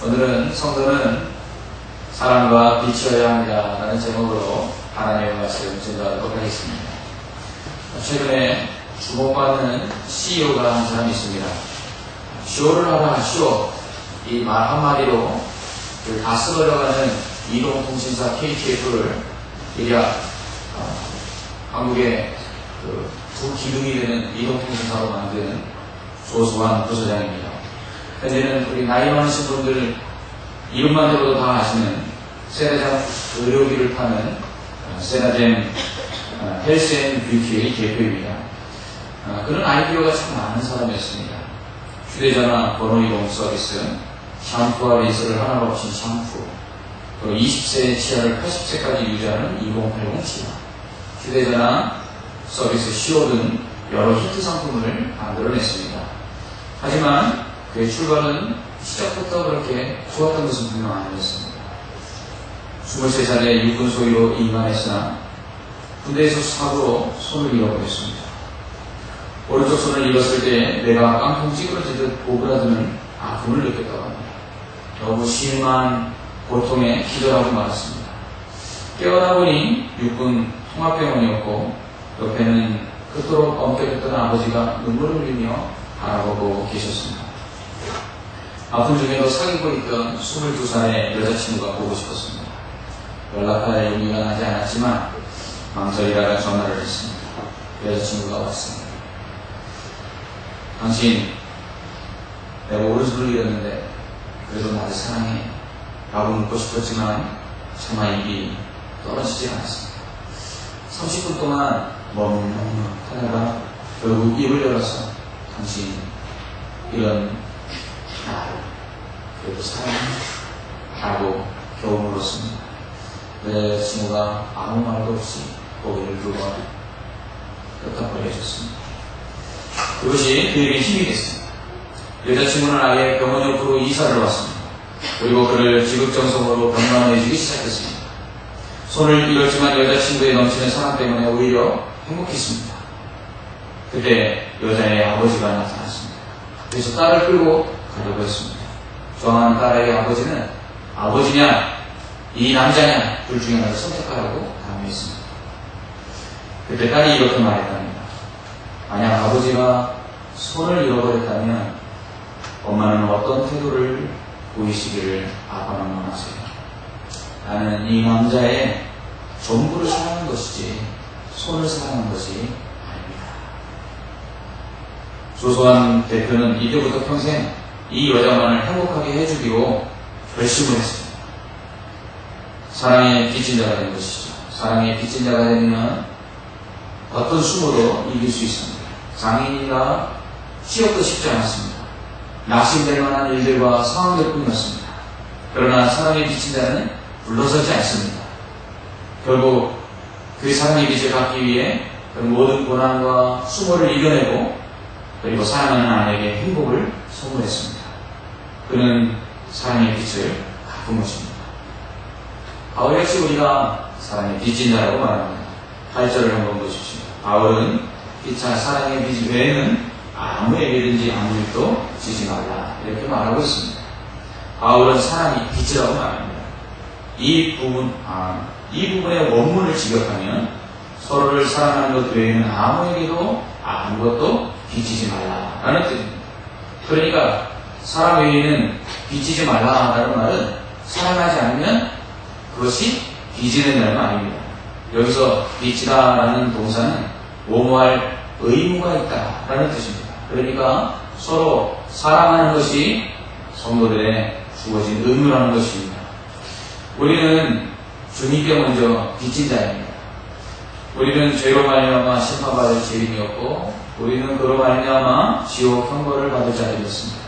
오늘은 성도는 사랑과 빛이어야 합니다라는 제목으로 하나님의 말씀을 전달하도록 하겠습니다. 최근에 주목받는 CEO가 한 사람이 있습니다. 쇼를 하라 쇼, 이 말 한마디로 다 쓰러져가는 이동통신사 KTF를 대략 한국의 두 기둥이 되는 이동통신사로 만든 조수환 부서장입니다. 현재는 우리 나이 많으신 분들 이름만 들어도 다 아시는 세라젬 의료기를 타는 세라젬 헬스앤뷰티의 대표입니다. 그런 아이디어가 참 많은 사람이었습니다. 휴대전화 번호이동 서비스, 샴푸와 린스를 하나로 합친 샴푸, 그리고 20세 치아를 80세까지 유지하는 2080 치아, 휴대전화 서비스 시오 등 여러 히트 상품을 만들어냈습니다. 하지만 그의 출발은 시작부터 그렇게 좋았던 것은 분명 아니었습니다. 23살에 육군 소위로 임관했으나 군대에서 사고로 손을 잃어버렸습니다. 오른쪽 손을 잃었을 때 내가 깡통 찌그러지듯 오그라드는 아픔을 느꼈다고 합니다. 너무 심한 고통에 기절하고 말았습니다. 깨어나 보니 육군 통합병원이었고 옆에는 그토록 엄격했던 아버지가 눈물을 흘리며 바라보고 계셨습니다. 아픈 중에도 사귀고 있던 22살의 여자친구가 보고 싶었습니다. 연락할 용기가 나지 않았지만 망설이다가 전화를 했습니다. 여자친구가 왔습니다. 당신, 내가 오른손을 잃었는데 그래도 나를 사랑해 라고 묻고 싶었지만 차마 입이 떨어지지 않았습니다. 30분 동안 하다가 결국 입을 열어서 당신 이런 나를 그래도 사랑해 라고 겨우 물었습니다. 내 친구가 아무 말도 없이 고개를 들고 끄덕거려 해줬습니다. 그것이 그에게 힘이 됐습니다. 여자친구는 아예 병원 옆으로 이사를 왔습니다. 그리고 그를 지극정성으로 병만해주기 시작했습니다. 손을 잃었지만 여자친구의 넘치는 사랑 때문에 오히려 행복했습니다. 그때 여자의 아버지가 나타났습니다. 그래서 딸을 끌고 가려고 했습니다. 좋아하는 딸에게 아버지는 아버지냐 이 남자냐 둘 중에 하나를 선택하라고 강요했습니다. 그때 딸이 이렇게 말했답니다. 만약 아버지가 손을 잃어버렸다면 엄마는 어떤 태도를 보이시기를 아빠만 원하세요. 나는 이 남자의 전부를 사랑하는 것이지 손을 사랑하는 것이 아닙니다. 조소환 대표는 이때부터 평생 이 여자만을 행복하게 해주기로 결심을 했습니다. 사랑의 빚진 자가 된 것이죠. 사랑의 빚진 자가 되면 어떤 수모도 이길 수 있습니다. 장애인이라 취업도 쉽지 않았습니다. 낙심될 만한 일들과 상황들 뿐이었습니다. 그러나 사랑의 빚진 자는 물러서지 않습니다. 결국 그 사랑의 빚을 갚기 위해 그 모든 고난과 수모를 이겨내고 그리고 사랑하는 아내에게 행복을 선물했습니다. 그는 사랑의 빚을 갚은 것입니다. 바울 역시 우리가 사랑의 빚진 자라고 말합니다. 8절을 한번 보십시오. 바울은 피차 사랑의 빚 외에는 아무에게든지 아무 일도 지지 말라 이렇게 말하고 있습니다. 바울은 사랑이 빚이라고 말합니다. 이 부분의 원문을 직역하면 서로를 사랑하는 것 외에는 아무에게도 아무것도 빚지지 말라라는 뜻입니다. 그러니까 사랑 외에는 빚지지 말라라는 말은 사랑하지 않으면 그것이 빚지는 말입니다. 여기서 빚지다라는 동사는 뭐뭐할 의무가 있다라는 뜻입니다. 그러니까 서로 사랑하는 것이 성도들의 주어진 의무라는 것입니다. 우리는 주님께 먼저 빚진 자입니다. 우리는 죄로 말미암아 심판받을 죄인이었고 우리는 그로 말미암아 지옥 형벌을 받을 자들이었습니다.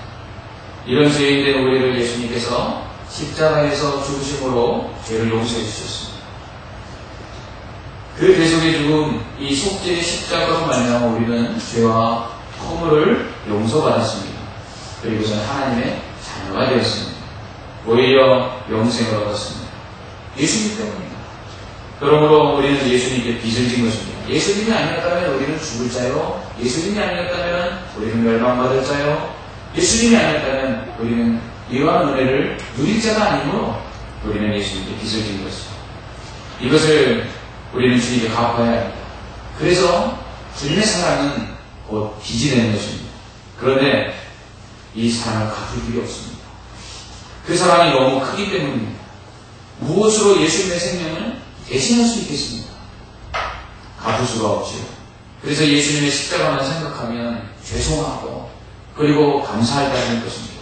이런 죄인된 우리를 예수님께서 십자가에서 죽으심으로 죄를 용서해 주셨습니다. 그 대속의 죽음, 이 속죄의 십자가로 말미암아 우리는 죄와 허물을 용서받았습니다. 그리고서는 하나님의 자녀가 되었습니다. 오히려 영생을 얻었습니다. 예수님 때문입니다. 그러므로 우리는 예수님께 빚을 진 것입니다. 예수님이 아니었다면 우리는 죽을 자요. 예수님이 아니었다면 우리는 멸망받을 자요. 예수님이 아니었다면 우리는 이러한 은혜를 누릴 자가 아니므로 우리는 예수님께 빚을 진 것이죠. 이것을 우리는 주님께 갚아야 합니다. 그래서 주님의 사랑은 곧 빚이 되는 것입니다. 그런데 이 사랑을 갚을 길이 없습니다. 그 사랑이 너무 크기 때문입니다. 무엇으로 예수님의 생명을 대신할 수 있겠습니까? 갚을 수가 없죠. 그래서 예수님의 십자가만 생각하면 죄송하고 그리고 감사하다는 것입니다.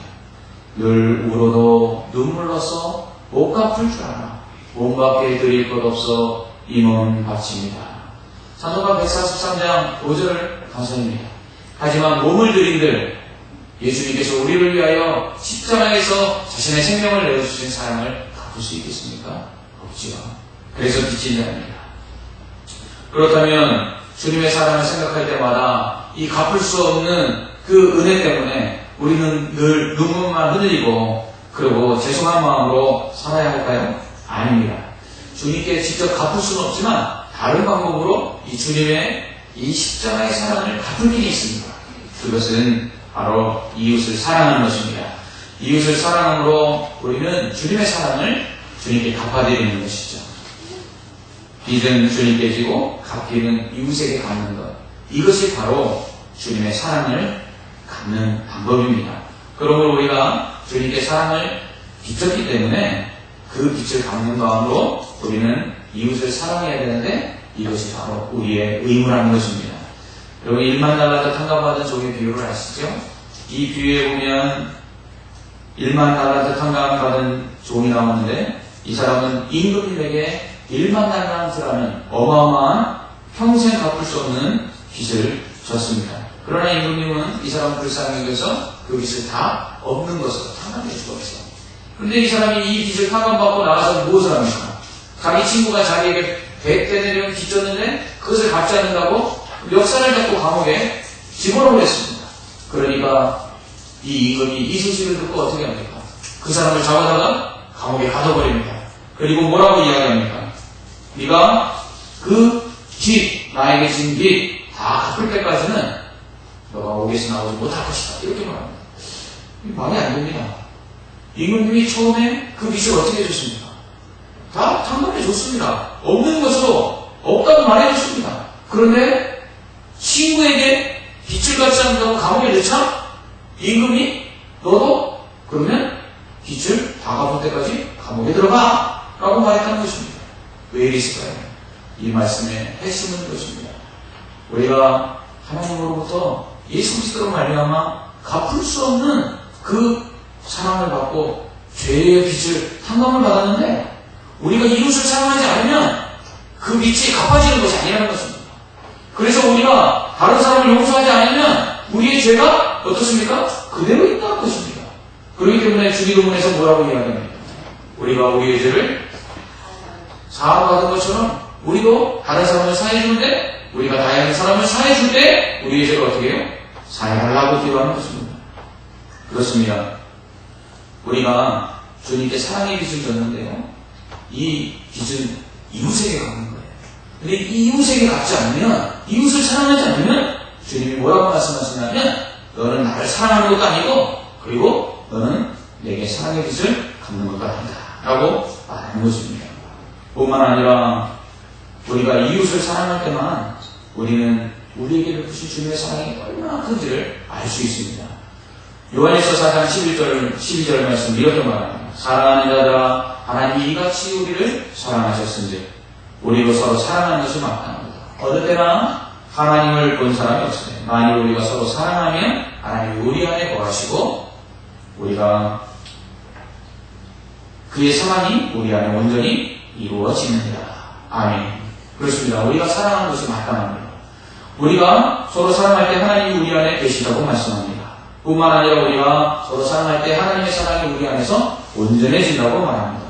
늘 울어도 눈물로써 못 갚을 줄 알아. 몸밖에 드릴 것 없어 이 몸 바칩니다. 사도가 143장 5절을 감사합니다. 하지만 몸을 드린들 예수님께서 우리를 위하여 십자가에서 자신의 생명을 내어주신 사랑을 갚을 수 있겠습니까? 없지요. 그래서 빚진 자입니다. 그렇다면 주님의 사랑을 생각할 때마다 이 갚을 수 없는 그 은혜 때문에 우리는 늘 눈물만 흘리고 그리고 죄송한 마음으로 살아야 할까요? 아닙니다. 주님께 직접 갚을 수는 없지만 다른 방법으로 이 주님의 이 십자가의 사랑을 갚을 길이 있습니다. 그것은 바로 이웃을 사랑하는 것입니다. 이웃을 사랑함으로 우리는 주님의 사랑을 주님께 갚아드리는 것이죠. 빚은 주님께 지고 갚기는 이웃에게 갚는 것. 이것이 바로 주님의 사랑을 갚는 방법입니다. 그러므로 우리가 주님께 사랑을 빚졌기 때문에 그 빚을 갚는 마음으로 우리는 이웃을 사랑해야 되는데 이것이 바로 우리의 의무라는 것입니다. 여러분 1만 달란트 탕감받은 종의 비유를 아시죠? 이 비유에 보면 1만 달란트 탕감받은 종이 나오는데 이 사람은 임금님에게 1만 달란트라는 어마어마한 평생 갚을 수 없는 빚을 졌습니다. 그러나 임금님은 이 사람을 불쌍히 여겨서 그 빚을 다 없는 것으로 탕감해 주었어요. 그런데 이 사람이 이 빚을 탕감받고 나가서 무엇을 합니까? 자기 친구가 자기에게 100대 내려면 빚 졌는데 그것을 갚지 않는다고 멱살을 잡고 감옥에 집어넣으랬습니다. 그러니까 이 임금이 이 소식을 듣고 어떻게 합니까? 그 사람을 잡아다가 감옥에 가둬버립니다. 그리고 뭐라고 이야기합니까? 네가 그 빚, 나에게 진 빚 다 갚을 때까지는 너가 옥에서 나오지 못할 것이다. 이렇게 말합니다. 말이 안 됩니다. 임금님이 처음에 그 빚을 어떻게 해줬습니까? 다 탕감해 줬습니다. 없는 것으로 없다고 말해줬습니다. 그런데 친구에게 빚을 갚지 않는다고 감옥에 넣자? 임금이 너도 그러면 빚을 다 갚을 때까지 감옥에 들어가 라고 말했다는 것입니다. 왜 이랬을까요? 이 말씀의 핵심은 이것입니다. 우리가 하나님으로부터 예수 그리스도로 말미암아 갚을 수 없는 그 사랑을 받고 죄의 빚을 탕감을 받았는데 우리가 이웃을 사랑하지 않으면 그 빚이 갚아지는 것이 아니라는 것입니다. 그래서 우리가 다른 사람을 용서하지 않으면 우리의 죄가 어떻습니까? 그대로 있다는 것입니다. 그렇기 때문에 주기도문에서 뭐라고 이야기합니까? 우리가 우리의 죄를 사함받은 것처럼 우리도 다른 사람을 사해주는데 우리가 다른 사람을 사해줄 때 우리의 죄가 어떻게 해요? 사해달라고 기도하는 것입니다. 그렇습니다. 우리가 주님께 사랑의 빚을 졌는데요. 이 빚은 이웃에게 갚는 거예요. 근데 이 이웃에게 갚지 않으면, 이웃을 사랑하지 않으면 주님이 뭐라고 말씀하시냐면 너는 나를 사랑하는 것도 아니고 그리고 너는 내게 사랑의 빚을 갚는 것도 아니다 라고 말하는 것입니다. 뿐만 아니라 우리가 이웃을 사랑할 때만 우리는 우리에게 베푸신 주님의 사랑이 얼마나 큰지를 알 수 있습니다. 요한일서 4장 12절 말씀 이렇게 말합니다. 사랑하는 자들아 하나님이 이같이 우리를 사랑하셨은즉 우리로 서로 사랑하는 것이 마땅합니다. 어느 때나 하나님을 본 사람이 없으니 만일 우리가 서로 사랑하면 하나님이 우리 안에 거하시고 우리가 그의 사랑이 우리 안에 온전히 이루어지느니라. 아멘. 그렇습니다. 우리가 사랑하는 것이 마땅합니다. 우리가 서로 사랑할 때 하나님이 우리 안에 계시다고 말씀합니다. 뿐만 아니라 우리가 서로 사랑할 때 하나님의 사랑이 우리 안에서 온전해진다고 말합니다.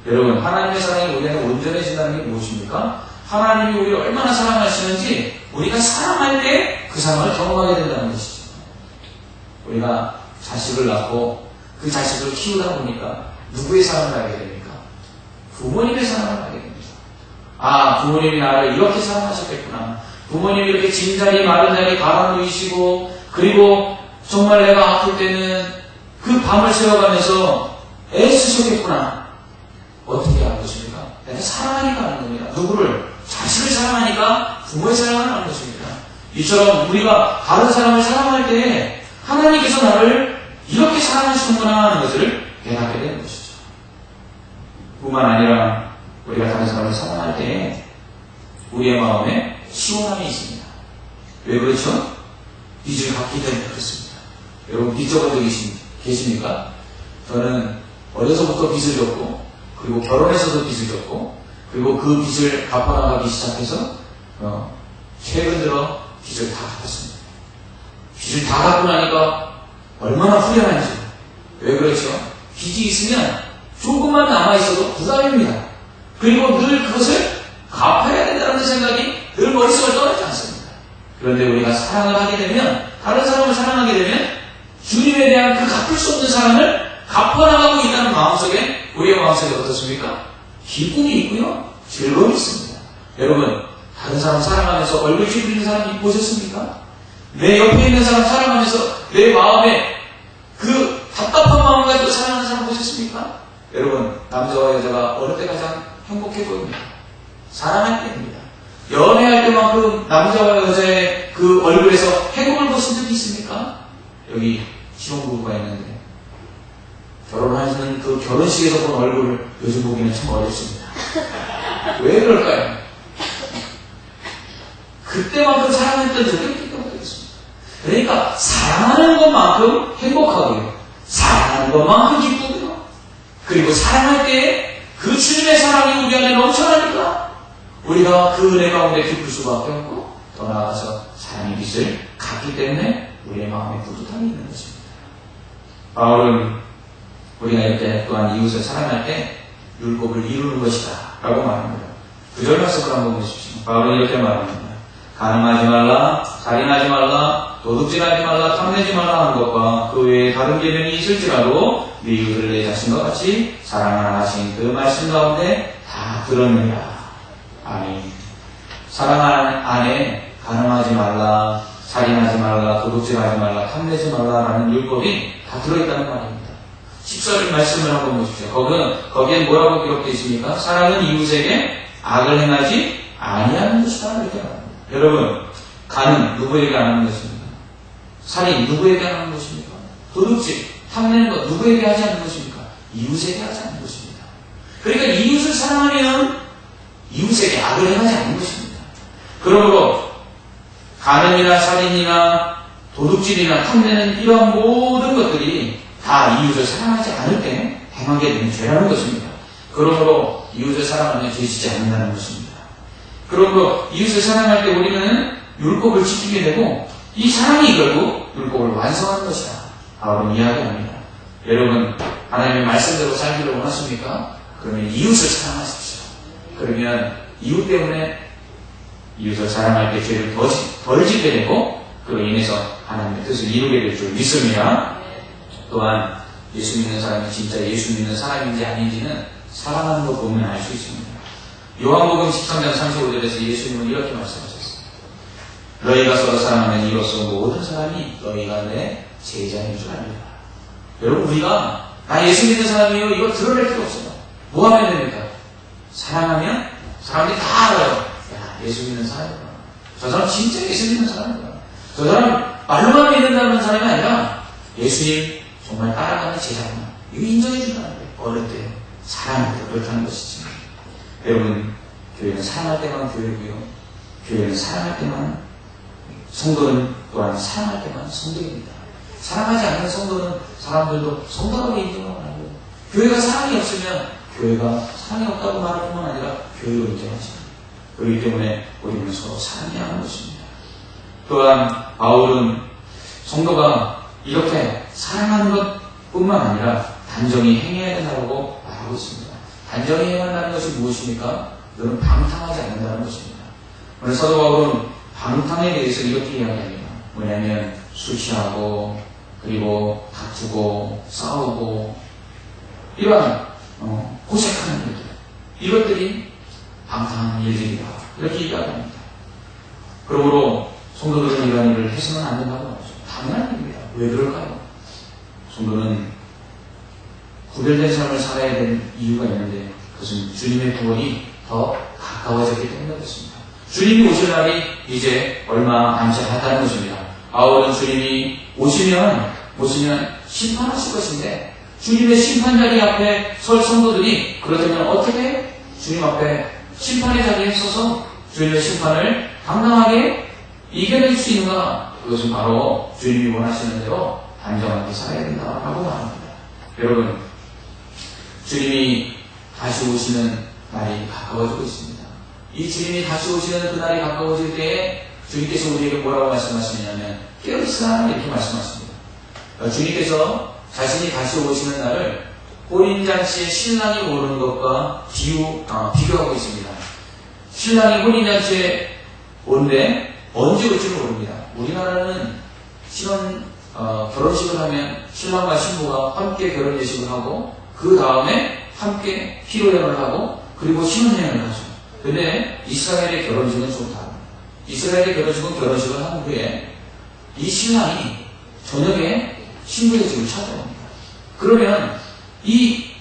여러분, 하나님의 사랑이 우리 안에 온전해진다는 게 무엇입니까? 하나님이 우리를 얼마나 사랑하시는지 우리가 사랑할 때 그 사랑을 경험하게 된다는 것이죠. 우리가 자식을 낳고 그 자식을 키우다 보니까 누구의 사랑을 알게 됩니까? 부모님의 사랑을 알게 됩니다. 아, 부모님이 나를 이렇게 사랑하셨겠구나. 부모님이 이렇게 진자리 마른 자리 가라 누이시고 그리고 정말 내가 아플 때는 그 밤을 새워가면서 애쓰셨겠구나. 어떻게 하는 것입니까? 내가 사랑하니까 하는 겁니다. 누구를? 자식을 사랑하니까 부모의 사랑을 하는 것입니다. 이처럼 우리가 다른 사람을 사랑할 때 하나님께서 나를 이렇게 사랑하시는구나 하는 것을 깨닫게 되는 것이죠. 뿐만 아니라 우리가 다른 사람을 사랑할 때 우리의 마음에 시원함이 있습니다. 왜 그렇죠? 빚을 갚기 때문에 그렇습니다. 여러분 빚 져본 적이 계십니까? 저는 어려서부터 빚을 졌고 그리고 결혼해서도 빚을 졌고 그리고 그 빚을 갚아나가기 시작해서 최근 들어 빚을 다 갚았습니다. 빚을 다 갚고 나니까 얼마나 후련한지. 왜 그렇죠? 빚이 있으면 조금만 남아있어도 부담입니다. 그리고 늘 그것을 갚아야 된다는 생각이 늘 머릿속을 떠나지 않습니다. 그런데 우리가 사랑을 하게 되면, 다른 사람을 사랑하게 되면 주님에 대한 그 갚을 수 없는 사랑을 갚아나가고 있다는 마음속에, 우리의 마음속에 어떻습니까? 기쁨이 있고요, 즐거움이 있습니다. 여러분, 다른 사람 사랑하면서 얼굴 찌푸리는 사람 보셨습니까? 내 옆에 있는 사람 사랑하면서 내 마음에 그 답답한 마음을 가지고 사랑하는 사람 보셨습니까? 여러분, 남자와 여자가 어느 때 가장 행복해 보입니다. 사랑할 때입니다. 연애할 때만큼 남자와 여자의 그 얼굴에서 행복을 보신 적이 있습니까? 여기 신혼부부가 있는데 결혼하시는 그 결혼식에서 본 얼굴을 요즘 보기는 참 어렵습니다. 왜 그럴까요? 그때만큼 사랑했던 적이 없기 때문이겠습니다. 그러니까 사랑하는 것만큼 행복하고요, 사랑하는 것만큼 기쁘고요, 그리고 사랑할 때 그 주님의 사랑이 우리 안에 넘쳐나니까 우리가 그 은혜 가운데 기쁠 수밖에 없고, 더 나아가서 사랑의 빚을 갚기 때문에 우리의 마음에 뿌듯함이 있는 것입니다. 바울은 우리가 이렇게 또한 이웃을 사랑할 때 율법을 이루는 것이다 라고 말합니다. 구절 말씀을 한번 보십시오. 바울은 이렇게 말합니다. 간음하지 말라, 살인하지 말라, 도둑질하지 말라, 탐내지 말라 하는 것과 그 외에 다른 계명이 있을지라도 네 이웃을 내 자신과 같이 사랑하라 하신 그 말씀 가운데 다 들었느니라. 아멘. 사랑 안에 간음하지 말라, 살인하지 말라, 도둑질하지 말라, 탐내지 말라라는 율법이 다 들어있다는 말입니다. 14절 말씀을 한번 보십시오. 거기엔 뭐라고 기록되어 있습니까? 사랑은 이웃에게 악을 행하지 아니하는 것이다 이렇게 말합니다. 여러분, 간음 누구에게 안 하는 것입니까? 살인 누구에게 안 하는 것입니까? 도둑질, 탐내는 것 누구에게 하지 않는 것입니까? 이웃에게 하지 않는 것입니다. 그러니까 이웃을 사랑하면 이웃에게 악을 행하지 않는 것입니다. 그러므로 간음이나 살인이나 도둑질이나 탐내는 이러한 모든 것들이 다 이웃을 사랑하지 않을 때 행하게 되는 죄라는 것입니다. 그러므로 이웃을 사랑하면 죄지지 않는다는 것입니다. 그러므로 이웃을 사랑할 때 우리는 율법을 지키게 되고 이 사랑이 결국 율법을 완성하는 것이다. 바울은 이야기합니다. 여러분, 하나님의 말씀대로 살기를 원하십니까? 그러면 이웃을 사랑하십시오. 그러면 이웃 때문에 이웃을 사랑할 때 죄를 덜 짓게 되고 그로 인해서 하나님의 뜻을 이루게 될 줄 믿습니다. 또한 예수 믿는 사람이 진짜 예수 믿는 사람인지 아닌지는 사랑하는 것 보면 알 수 있습니다. 요한복음 13장 35절에서 예수님은 이렇게 말씀하셨습니다. 너희가 서로 사랑하면 이로써 모든 사람이 너희가 내 제자인 줄 압니다. 여러분, 우리가 나 예수 믿는 사람이에요 이거 드러낼 필요 없어요. 뭐 하면 됩니까? 사랑하면 사람들이 다 알아요. 야, 예수 믿는 사람이구나. 저 사람 진짜 예수 믿는 사람이구나. 저 사람 말로만 믿는다는 사람이 아니라 예수님 정말 따라가는 제자구나. 이거 인정해준다는 거예요. 어느 때 사랑을 그렇다는 것이지. 여러분, 교회는 사랑할 때만 교회고요, 교회는 사랑할 때만, 성도는 또한 사랑할 때만 성도입니다. 사랑하지 않는 성도는 사람들도 성도라고 인정을 하고, 교회가 사랑이 없으면 교회가 사랑이 없다고 말할 뿐만 아니라 교회로 인정하십니다. 그렇기 때문에 우리는 서로 사랑해야 하는 것입니다. 또한 바울은 성도가 이렇게 사랑하는 것뿐만 아니라 단정히 행해야 된다고 말하고 있습니다. 단정히 행한다는 것이 무엇입니까? 그건 방탕하지 않는다는 것입니다. 오늘 사도 바울은 방탕에 대해서 이렇게 이야기합니다. 뭐냐면 술 취하고 그리고 다투고 싸우고 이러한 호색하는 일들, 이것들이 방탕한 일들이다 이렇게 이야기합니다. 그러므로 성도들은 이러한 일을 해서는 안 된다고 말하죠. 당연한 일입니다. 왜 그럴까요? 성도는 구별된 삶을 살아야 되는 이유가 있는데 그것은 주님의 구원이 더 가까워졌기 때문에 그렇습니다. 주님이 오실 날이 이제 얼마 남지 않았다는 것입니다. 바울은 주님이 오시면 심판하실 것인데 주님의 심판 자리 앞에 설 성도들이 그렇다면 어떻게 주님 앞에 심판의 자리에 서서 주님의 심판을 당당하게 이겨낼 수 있는가? 그것은 바로 주님이 원하시는 대로 단정하게 살아야 된다라고 말합니다. 여러분, 주님이 다시 오시는 날이 가까워지고 있습니다. 이 주님이 다시 오시는 그 날이 가까워질 때에 주님께서 우리에게 뭐라고 말씀하시냐면 깨어있으라 이렇게 말씀하십니다. 주님께서 자신이 다시 오시는 날을 혼인잔치에 신랑이 오는 것과 비교하고 있습니다. 신랑이 혼인잔치에 오는데 언제 올지는 모릅니다. 우리나라는 결혼식을 하면 신랑과 신부가 함께 결혼 예식을 하고 그 다음에 함께 피로연을 하고 그리고 신혼여행을 하죠. 근데 이스라엘의 결혼식은 좀 다릅니다. 이스라엘의 결혼식은 결혼식을 한 후에 이 신랑이 저녁에 신부의 집을 찾아옵니다. 그러면 이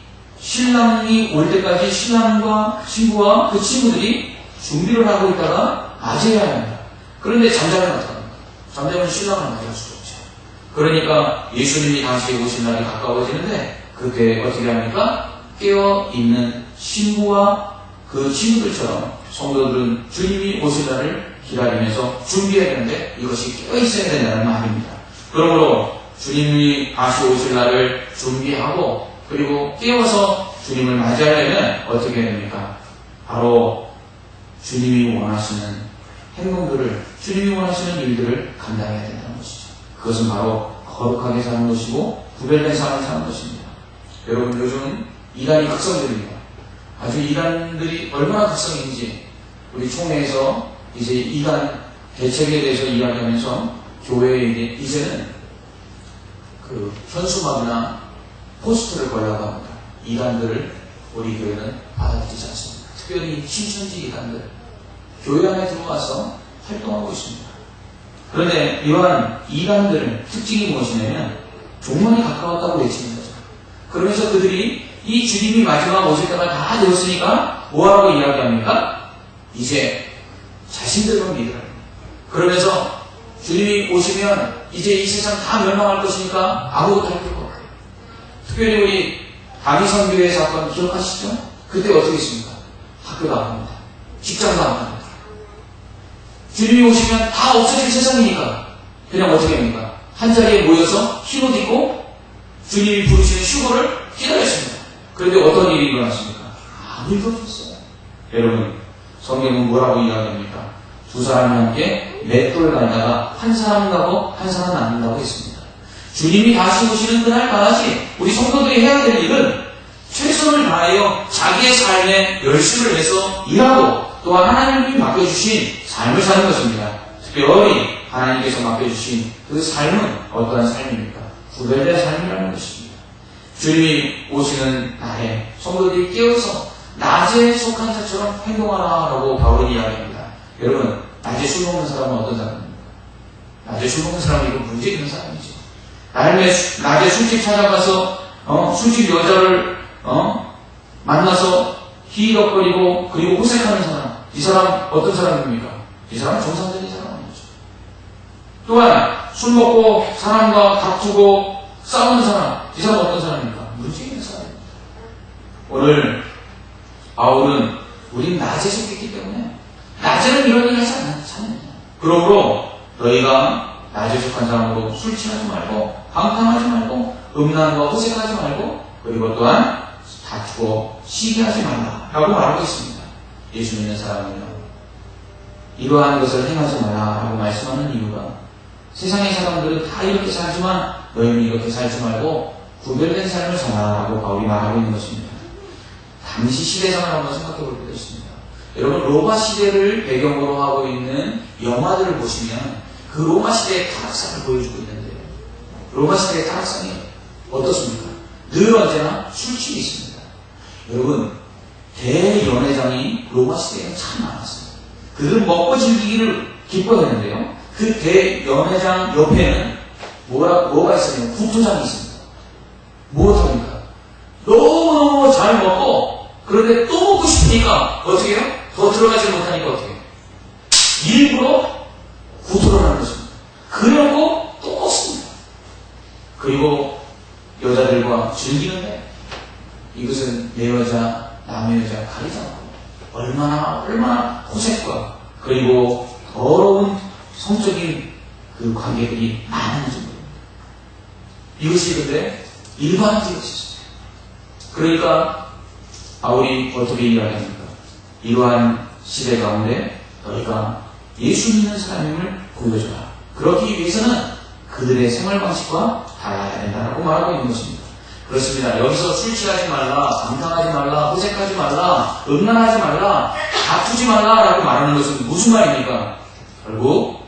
신랑이 올 때까지 신랑과 신부와 그 친구들이 준비를 하고 있다가 맞이해야 합니다. 그런데 잠자면 어떡합니까? 잠자면 신랑을 맞이할 수가 없죠. 그러니까 예수님이 다시 오신 날이 가까워지는데 그때 어떻게 합니까? 깨어있는 신부와 그 친구들처럼 성도들은 주님이 오실 날을 기다리면서 준비해야 되는데 이것이 깨어있어야 된다는 말입니다. 그러므로 주님이 다시 오실 날을 준비하고 그리고 깨어서 주님을 맞이하려면 어떻게 해야 됩니까? 바로 주님이 원하시는 행동들을, 주님이 원하시는 일들을 감당해야 된다는 것이죠. 그것은 바로 거룩하게 사는 것이고 구별된 삶을 사는 것입니다. 여러분, 요즘 이단이 극성들입니다. 아주 이단들이 얼마나 극성인지 우리 총회에서 이제 이단 대책에 대해서 이야기하면서 교회에 이제는 그 현수막이나 포스터를 걸라고 합니다. 이단들을 우리 교회는 받아들이지 않습니다. 특별히 신천지 이단들 교회 안에 들어와서 활동하고 있습니다. 그런데 이러한 이단들의 특징이 무엇이냐면 종말이 가까웠다고 외치는 거죠. 그러면서 그들이 이 주님이 마지막 오실 때가 다 되었으니까 뭐하라고 이야기합니까? 이제 자신들만 믿으라. 그러면서 주님이 오시면 이제 이 세상 다 멸망할 것이니까 아무것도 할 필요가 없어요. 특별히 우리 다미선교회 사건 기억하시죠? 그때 어떻게 했습니까? 학교도 안 갑니다. 직장도 안 갑니다. 주님이 오시면 다 없어질 세상이니까 그냥 어떻게 합니까? 한 자리에 모여서 흰옷 입고 주님이 부르시는 휴거를 기다렸습니다. 그런데 어떤 일이 일어났습니까? 아무 일도 없었어요. 여러분, 성경은 뭐라고 이야기합니까? 두 사람이 함께 맷돌 가다가 한 사람 가고 한 사람 남는다고 했습니다. 주님이 다시 오시는 그날까지 우리 성도들이 해야 될 일은 최선을 다하여 자기의 삶에 열심을 내서 일하고 또한 하나님이 맡겨주신 삶을 사는 것입니다. 특별히 하나님께서 맡겨주신 그 삶은 어떠한 삶입니까? 구별된 삶이라는 것입니다. 주님이 오시는 날에 성도들이 깨어서 낮에 속한 자처럼 행동하라라고 바울은 이야기합니다. 여러분, 낮에 술 먹는 사람은 어떤 사람입니까? 낮에 술 먹는 사람은 이거 문제 있는 사람이죠. 낮에 술집 찾아가서 술집 여자를 만나서 희덕거리고 그리고 호색하는 사람, 이 사람 어떤 사람입니까? 이 사람은 정상적인 사람이죠. 또한 술 먹고 사람과 다투고 싸우는 사람, 이 사람은 어떤 사람입니까? 문제 있는 사람입니다. 오늘 바울은 우린 낮에 속했기 때문에 낮에는 이런 일 하지 않잖아요. 그러므로 너희가 낮에 속한 사람으로 술 취하지 말고 방탕하지 말고 음란과 호색하지 말고 그리고 또한 다투고 시기하지 말라 라고 말하고 있습니다. 예수 믿는 사람은요, 이러한 것을 행하지 말라 라고 말씀하는 이유가 세상의 사람들은 다 이렇게 살지만 너희는 이렇게 살지 말고 구별된 삶을 살아라 라고 바울이 말하고 있는 것입니다. 당시 시대상을 한번 생각해 볼 필요가 있습니다. 여러분, 로마 시대를 배경으로 하고 있는 영화들을 보시면 그 로마 시대의 타락상을 보여주고 있는데요. 로마 시대의 타락상이 어떻습니까? 늘 언제나 술집이 있습니다. 여러분, 대연회장이 로마 시대에는 참 많았어요. 그들은 먹고 즐기기를 기뻐했는데요. 그 대연회장 옆에는 뭐가 있었냐면 국토장이 있습니다. 못합니까? 너무너무 잘 먹고 그런데 또 먹고 싶으니까 어떻게 해요? 더 들어가지 못하니까 어떻게 해요? 일부러 구토를 하는 것입니다. 그러고 또 먹습니다. 그리고 여자들과 즐기는데 이것은 내 여자, 남의 여자 가리지 않고 얼마나 호색과 그리고 더러운 성적인 그 관계들이 많은 정도입니다. 이것이 근데 일반적인 것이었어요. 그러니까 바울이 어떻게 이야기합니까? 이러한 시대 가운데 너희가 예수 믿는 사람임을 보여줘라. 그러기 위해서는 그들의 생활 방식과 달라야 된다고 말하고 있는 것입니다. 그렇습니다. 여기서 술 취하지 말라, 감상하지 말라, 호색하지 말라, 음란하지 말라, 다투지 말라라고 말하는 것은 무슨 말입니까? 결국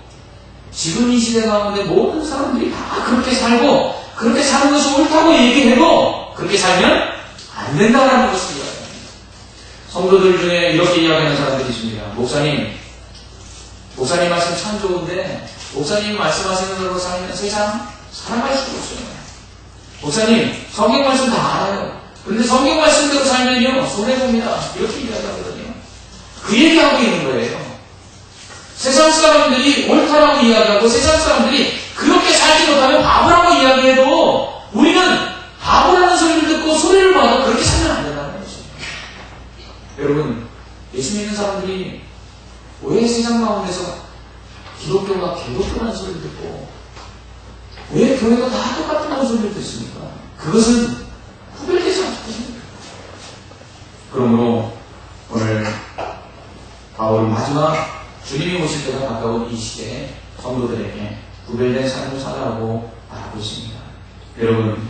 지금 이 시대 가운데 모든 사람들이 다 그렇게 살고 그렇게 사는 것이 옳다고 얘기해도 그렇게 살면 안 된다는 것을 이야기합니다. 성도들 중에 이렇게 이야기하는 사람들이 있습니다. 목사님 말씀 참 좋은데 목사님 말씀하시는 대로 살면 세상 살아갈 수가 없어요. 목사님 성경 말씀 다 알아요. 그런데 성경 말씀대로 살면요 손해봅니다. 이렇게 이야기하거든요. 그 얘기하고 있는 거예요. 세상 사람들이 옳다라고 이야기하고 세상 사람들이 그렇게 살지 못하면 바보라고 이야기해도 우리는 바보라는 소리를 듣고 소리를 봐도 그렇게 살면 안 된다는 것이죠. 여러분 예수 믿는 사람들이 왜 세상 가운데서 기독교가 개독교라는 소리를 듣고 왜 교회가 다 똑같은 소리를 듣습니까? 그것은 구별되지 않거든요. 그러므로 오늘 바울은 마지막 주님이 오실 때가 가까운 이 시대에 성도들에게 구별된 삶을 살아라고 말하고 있습니다. 여러분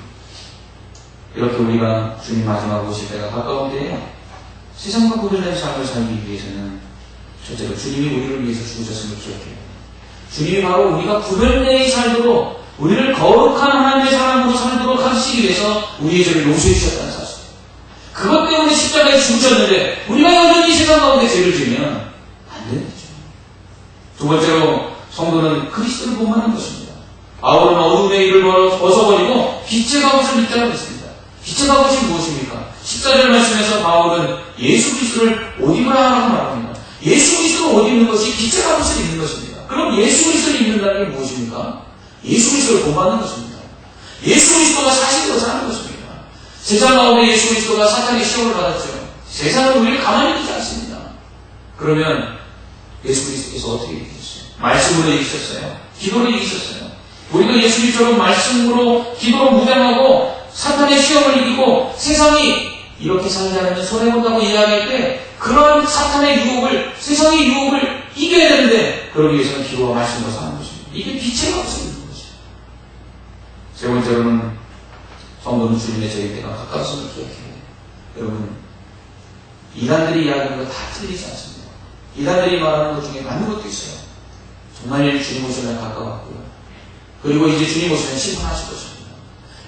이렇게 우리가 주님 마지막 오실 때가 가까운 때에 세상과 구별된 삶을 살기 위해서는 첫째로 주님이 우리를 위해서 죽으셨음을 기억해요. 주님이 바로 우리가 구별되이 살도록 우리를 거룩한 하나님의 사람으로 살도록 하시기 위해서 우리의 죄를 용서해 주셨다는 사실. 그것 때문에 십자가에 죽으셨는데 우리가 여전히 세상 가운데 죄를 지으면 안 되는 거죠. 두 번째로 성도는 그리스도를 본받는 것입니다. 바울은 어둠의 일을 벗어버리고 빛의 갑옷을 입자라고 했습니다. 빛의 갑옷이 무엇입니까? 14절 말씀에서 바울은 예수 그리스도를 옷 입으라고 말합니다. 예수 그리스도를 옷 입는 것이 빛의 갑옷을 입는 것입니다. 그럼 예수 그리스도를 입는다는 게 무엇입니까? 예수 그리스도를 본받는 것입니다. 예수 그리스도가 사실로 사는 것입니다. 세상 가운데 예수 그리스도가 사탄의 시험을 받았죠. 세상은 우리를 가만히 두지 않습니다. 그러면 예수 그리스도께서 어떻게 이기셨어요? 말씀으로 이기셨어요. 기도로 이기셨어요. 우리도 예수님처럼 말씀으로 기도로 무장하고 사탄의 시험을 이기고 세상이 이렇게 살지 않으면 손해본다고 이야기할 때 그런 사탄의 유혹을 세상의 유혹을 이겨야 되는데 그러기 위해서는 기도와 말씀으로 사는 것입니다. 이게 빛의 갑옷을 입는 것이죠. 세 번째로는 성도는 주님의 저희 때가 가까웠음을 기억해요. 여러분 이단들이 이야기하는 거 다 틀리지 않습니다. 이단들이 말하는 것 중에 맞는 것도 있어요. 정말 주님 오시면 가까웠고요. 그리고 이제 주님 오시면 심판하실 것입니다.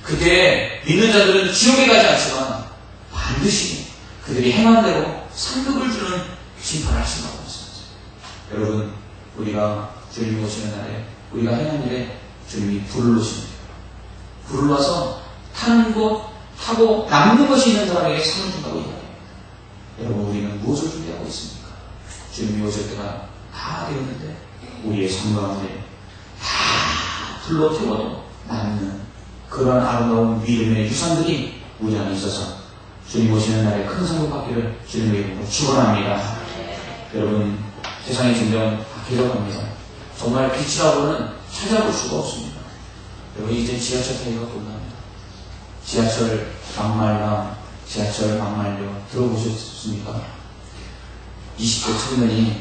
그때 믿는 자들은 지옥에 가지 않지만 반드시 그들이 행한 대로 상급을 주는 심판을 하신다고 말씀하세요. 여러분 우리가 주님 오시는 날에 우리가 행한 일에 주님이 불을 놓습니다. 불을 놔서 타는 곳 타고 남는 것이 있는 사람에게 상을 준다고 이야기해요. 여러분 우리는 무엇을 준비하고 있습니까? 주님이 오실 때가 다 되었는데 우리의 삶 가운데 다 불로 태워도 남는 그러한 아름다운 믿음의 유산들이 우리 안에 있어서 주님 오시는 날에 큰 상급 받기를 주님의 이름으로 축원합니다. 여러분 세상이 점점 바뀌어갑니다. 정말 빛이라고는 찾아볼 수가 없습니다. 여러분 이제 지하철 타기가 곤란합니다. 지하철 막말라 지하철 막말려 들어보셨습니까? 20대 청년이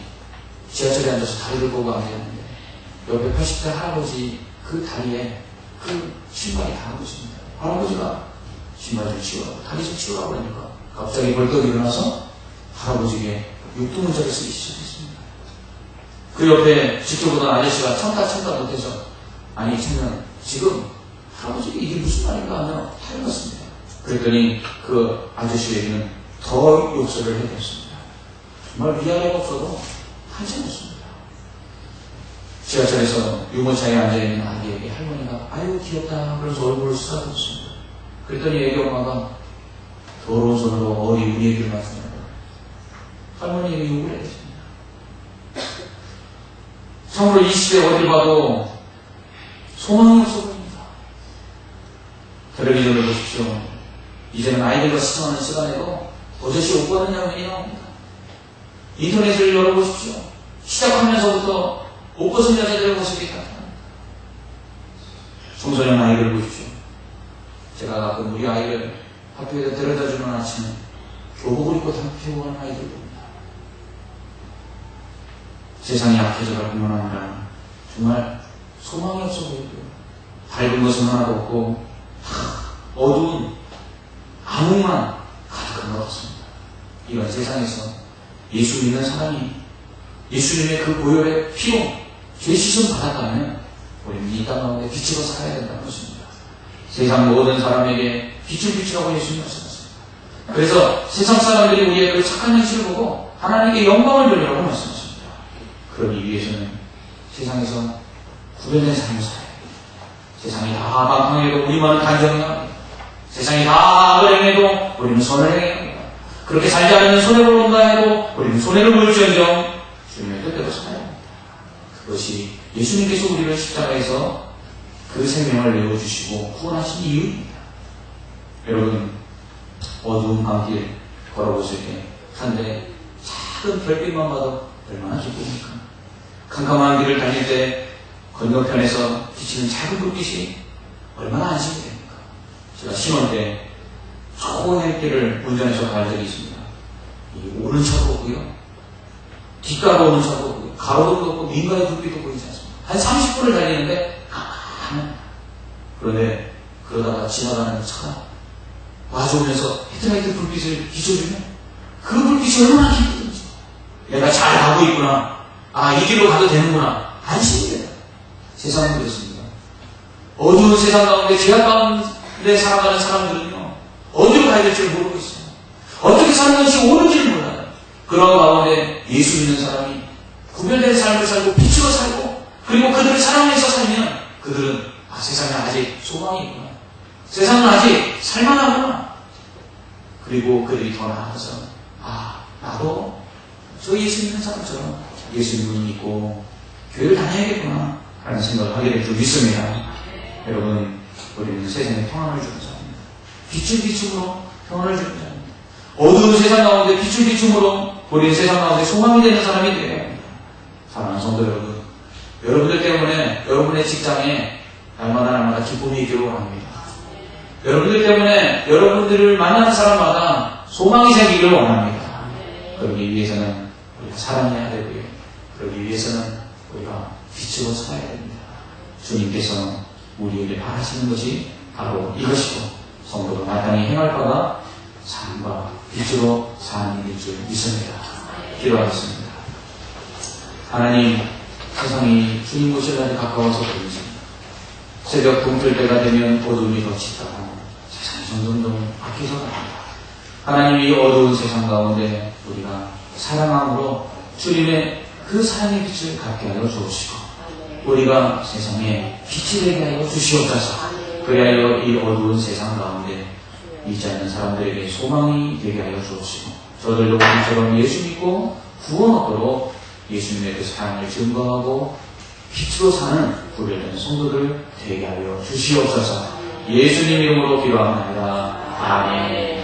지하철에 앉아서 다리를 보고 앉았는데 옆에 80대 할아버지 그 다리에 그 신발이 닿은 것입니다. 할아버지가 신발 좀 치우라고 다리 좀 치우라고 하니까 갑자기 벌떡 일어나서 할아버지에게 육두문자를 쓰기 시작했습니다. 그 옆에 지켜보던 아저씨가 참다 못해서 아니 청년 지금 할아버지에게 이게 무슨 말인가 하며 타령했습니다. 그랬더니 그 아저씨에게는 더 욕설을 해댔습니다. 정말 위아래가 없어도 한참이었습니다. 지하철에서 유모차에 앉아있는 아기에게 할머니가 아유 귀엽다 그러면서 얼굴을 쓰다듬었습니다. 그랬더니 애기 엄마가 더러운 손으로 어리 우리 애기를 만지냐고 할머니에게 욕을 했습니다. 참으로 이 시대에 어딜 봐도 소망이 없어 보입니다. 텔레비전을 보십시오. 이제는 아이들과 시청하는 시간에도 버젓이 옷 벗는 장면이 나옵니다. 인터넷을 열어보십시오. 시작하면서부터 옷 벗은 여자들의 모습이 나타납니다. 청소년 아이들을 보십시오. 제가 가끔 우리 아이를 학교에 데려다주는 아침에 교복을 입고 학교 가는 아이들 봅니다. 세상이 약해져갈 뿐만 아니라 정말 소망이 없어 보이고요. 밝은 것은 하나도 없고 어두운 암흑만 가득한 것 같습니다. 이런 세상에서 예수 믿는 사람이 예수님의 그 보혈의 피로 죄 씻음 받았다면 우리는 이 땅 가운데 빛으로 살아야 된다는 것입니다. 세상 모든 사람에게 빛을 비추라고 예수님 말씀하셨습니다. 그래서 세상 사람들이 우리의 그 착한 행실을 보고 하나님께 영광을 돌리라고 말씀하십니다. 그러기 위해서는 세상에서 구별된 삶을 살아야 합니다. 세상이 다 방탕해도 우리만은 단정해야 합니다. 세상이 다 악을 행해도 우리는 선을 행해야 합니다. 그렇게 살지 않으면 손해를 본다 해도 우리는 손해를 볼지언정 주님의 뜻대로 살아야 합니다. 그것이 예수님께서 우리를 십자가에서 그 생명을 내어주시고 구원하신 이유입니다. 여러분, 어두운 밤길 걸어보실 때 한데 작은 별빛만 봐도 얼마나 기쁩니까? 캄캄한 길을 달릴 때 건너편에서 비치는 작은 불빛이 얼마나 안심이 됩니까? 제가 신혼 때 좋은 햇길을 운전해서 갈 적이 있습니다. 오는 차도 없고요, 뒷가로 오는 차도 없고요, 가로등도 없고 민가의 불빛도 보이지 않습니다. 한 30분을 달리는데 가만합니다. 그런데 그러다가 지나가는 차가 마주오면서 헤드라이트 불빛을 비춰주면 그 불빛이 얼마나 기쁘든지 내가 잘 가고 있구나, 이 길로 가도 되는구나, 안심이 돼요. 세상은 그렇습니다. 어두운 세상 가운데 죄악 가운데 살아가는 사람들은요, 어디로 가야 될지 모르고 있어요. 어떻게 사는 것이 옳은지를 몰라요. 그런 가운데 예수 믿는 사람이 구별된 삶을 살고 빛으로 살고 그리고 그들을 사랑해서 살면 그들은 세상에 아직 소망이 있구나, 세상은 아직 살만하구나, 그리고 그들이 더 나아가서 나도 저 예수 믿는 사람처럼 예수님을 믿고 교회를 다녀야겠구나 하는 생각을 하게 될 줄 믿습니다. 여러분, 우리는 세상에 평안을 주는 자입니다. 빛을 비춤으로 평안을 주는 자입니다. 어두운 세상 가운데 빛을 비춤으로 우리는 세상 가운데 소망이 되는 사람이 되어야 합니다. 사랑하는 성도 여러분, 여러분들 때문에 여러분의 직장에 날마다 기쁨이 있기를 원합니다. 여러분들 때문에 여러분들을 만나는 사람마다 소망이 생기기를 원합니다. 그러기 위해서는 우리가 사랑해야 되고요, 그러기 위해서는 우리가 빛으로 살아야 됩니다. 주님께서 우리에게 바라시는 것이 바로 이것이고 성도가 마땅히 행할 바가 삶과 빛으로 사는 일일 줄 믿습니다. 기도하겠습니다. 하나님, 세상이 주님 오실날이 가까워서 보이지 새벽 동틀 때가 되면 어둠이 더 짙다고 세상이 점점 바뀌어서 갑니다. 하나님, 이 어두운 세상 가운데 우리가 사랑함으로 주님의 그 사랑의 빛을 갖게 하여 주옵시고 우리가 세상에 빛이 되게 하여 주시옵소서. 그리하여 이 어두운 세상 가운데 믿지 않는 사람들에게 소망이 되게 하여 주옵시고 저들도 우리처럼 예수 믿고 구원 얻도록 예수님의 그 사랑을 증거하고 빛으로 사는 구별된 성도들 되게 하여 주시옵소서. 예수님 이름으로 기도합니다. 아멘.